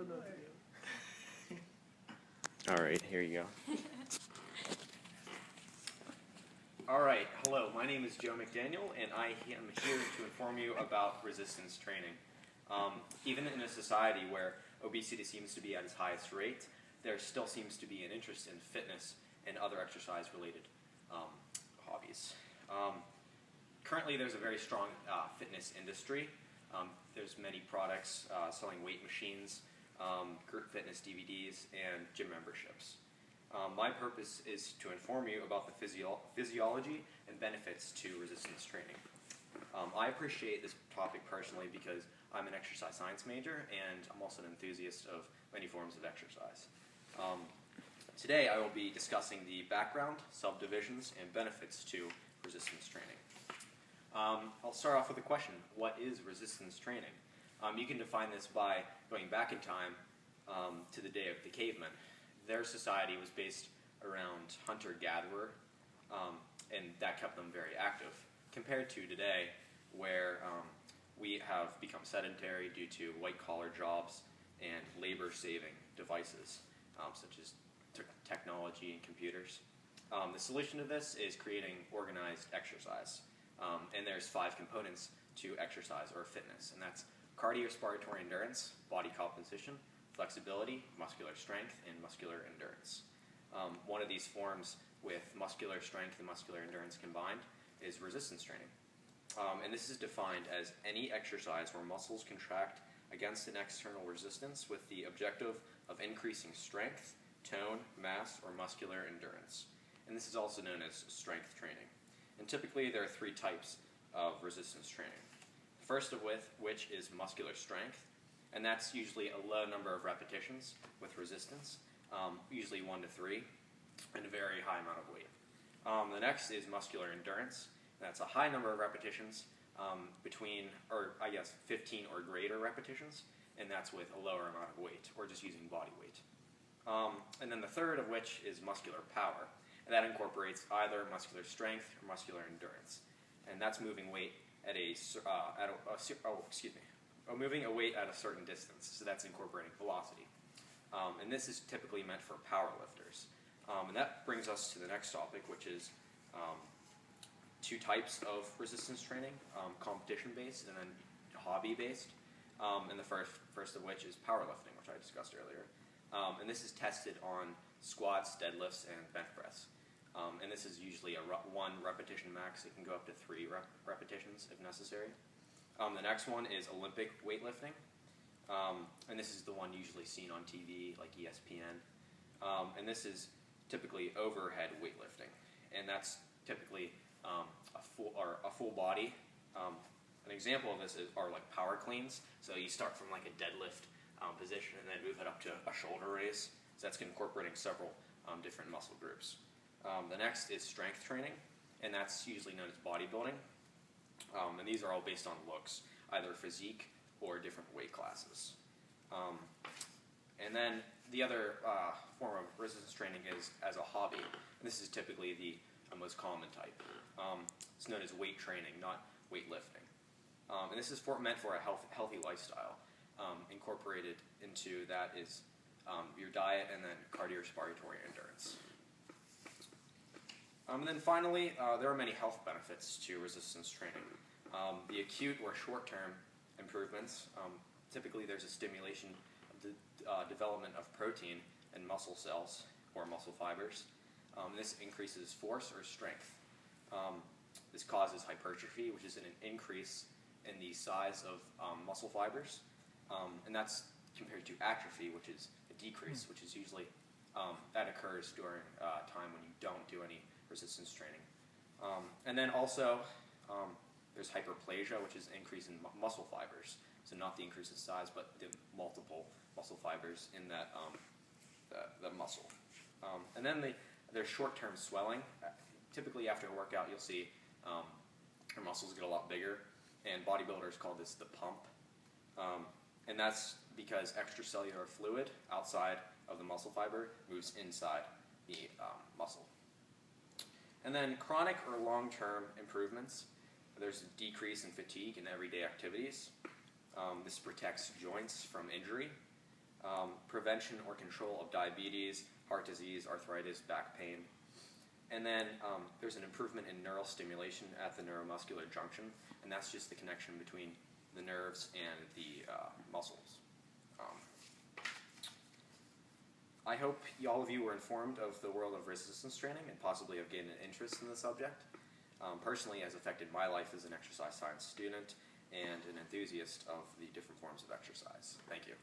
don't know what to do. All right, here you go. All right, hello, my name is Joe McDaniel, and I am here to inform you about resistance training. Even in a society where obesity seems to be at its highest rate, there still seems to be an interest in fitness and other exercise-related hobbies. Currently, there's a very strong fitness industry. There's many products selling weight machines, group fitness DVDs, and gym memberships. My purpose is to inform you about the physiology and benefits to resistance training. I appreciate this topic personally because I'm an exercise science major and I'm also an enthusiast of many forms of exercise. Today I will be discussing the background, subdivisions, and benefits to resistance training. I'll start off with a question. What is resistance training? You can define this by going back in time to the day of the cavemen. Their society was based around hunter-gatherer, and that kept them very active, compared to today, where we have become sedentary due to white-collar jobs and labor-saving devices, such as technology and computers. The solution to this is creating organized exercise, and there's 5 components to exercise or fitness, and that's cardiorespiratory endurance, body composition, flexibility, muscular strength, and muscular endurance. One of these forms with muscular strength and muscular endurance combined is resistance training. And this is defined as any exercise where muscles contract against an external resistance with the objective of increasing strength, tone, mass, or muscular endurance. And this is also known as strength training. And typically there are 3 types of resistance training. The first of which is muscular strength, and that's usually a low number of repetitions with resistance, usually 1 to 3, and a very high amount of weight. The next is muscular endurance. That's a high number of repetitions between, or I guess 15 or greater repetitions, and that's with a lower amount of weight, or just using body weight. And then the third of which is muscular power, and that incorporates either muscular strength or muscular endurance, and that's moving weight at moving a weight at a certain distance, so that's incorporating velocity. And this is typically meant for powerlifters. And that brings us to the next topic, which is 2 types of resistance training, competition-based and then hobby-based. And the first of which is powerlifting, which I discussed earlier. And this is tested on squats, deadlifts, and bench press. And this is usually a 1 repetition max. It can go up to 3 repetitions if necessary. The next one is Olympic weightlifting, and this is the one usually seen on TV, like ESPN. And this is typically overhead weightlifting, and that's typically a full body. An example of this are like power cleans. So you start from like a deadlift position and then move it up to a shoulder raise. So that's incorporating several different muscle groups. The next is strength training, and that's usually known as bodybuilding. And these are all based on looks, either physique or different weight classes. And then the other form of resistance training is as a hobby. And this is typically the most common type. It's known as weight training, not weightlifting. And this is meant for a healthy lifestyle. Incorporated into that is your diet and then cardiorespiratory endurance. And then finally, there are many health benefits to resistance training. The acute or short-term improvements, typically there's a stimulation of the development of protein in muscle cells or muscle fibers. This increases force or strength. This causes hypertrophy, which is an increase in the size of muscle fibers. And that's compared to atrophy, which is a decrease, which is usually that occurs during a time when you don't do any resistance training. And then also there's hyperplasia, which is an increase in muscle fibers. So not the increase in size, but the multiple muscle fibers in that the muscle. And then there's short-term swelling. Typically after a workout, you'll see your muscles get a lot bigger, and bodybuilders call this the pump. And that's because extracellular fluid outside of the muscle fiber moves inside the muscle. And then chronic or long-term improvements. There's a decrease in fatigue in everyday activities. This protects joints from injury. prevention or control of diabetes, heart disease, arthritis, back pain. And then there's an improvement in neural stimulation at the neuromuscular junction, and that's just the connection between the nerves and the muscles. I hope all of you were informed of the world of resistance training and possibly have gained an interest in the subject. Personally, it has affected my life as an exercise science student and an enthusiast of the different forms of exercise. Thank you.